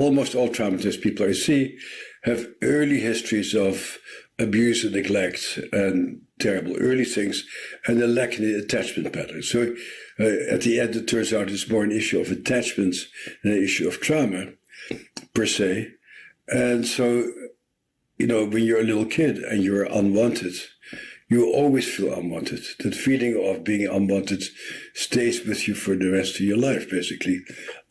almost all traumatized people I see have early histories of abuse and neglect and terrible early things, and a lack in the attachment pattern. So at the end, it turns out it's more an issue of attachment than an issue of trauma, per se. And so, when you're a little kid and you're unwanted, you always feel unwanted. That feeling of being unwanted stays with you for the rest of your life, basically,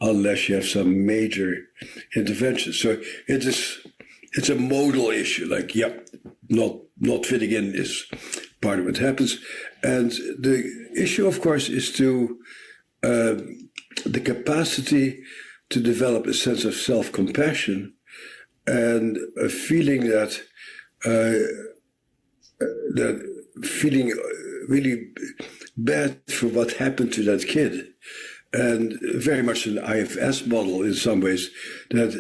unless you have some major intervention. So it's a modal issue, like, not fitting in is part of what happens. And the issue, of course, is the capacity to develop a sense of self-compassion and a feeling that feeling really bad for what happened to that kid. And very much an IFS model in some ways, that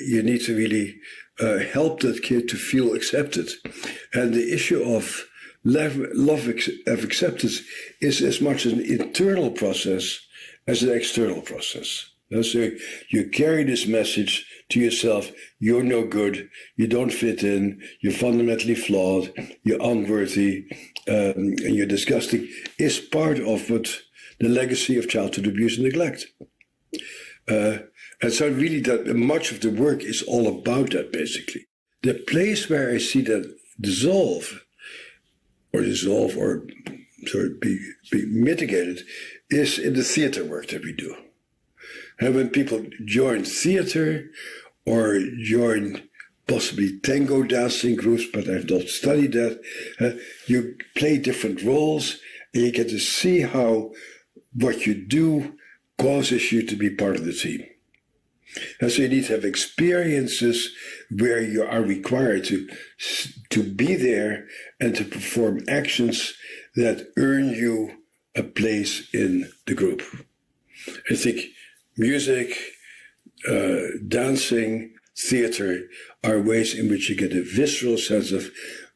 you need to really help that kid to feel accepted. And the issue of love of acceptance is as much an internal process as an external process. So you carry this message to yourself: you're no good, you don't fit in, you're fundamentally flawed, you're unworthy, and you're disgusting, is part of what the legacy of childhood abuse and neglect. And so really that much of the work is all about that, basically. The place where I see that dissolve or sort of be mitigated is in the theater work that we do. And when people join theater or join possibly tango dancing groups, but I've not studied that, you play different roles and you get to see how what you do causes you to be part of the team. And so you need to have experiences where you are required to be there and to perform actions that earn you a place in the group. I think music, dancing, theater are ways in which you get a visceral sense of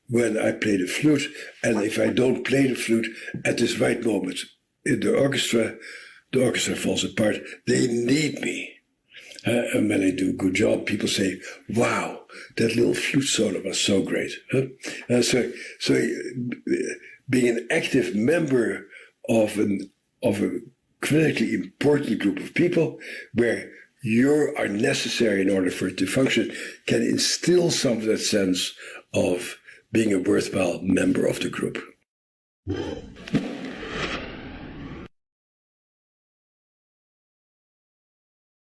when I play the flute, and if I don't play the flute at this right moment in the orchestra falls apart. They need me. And when I do a good job, people say, wow, that little flute solo was so great. So being an active member of a critically important group of people where you are necessary in order for it to function can instill some of that sense of being a worthwhile member of the group.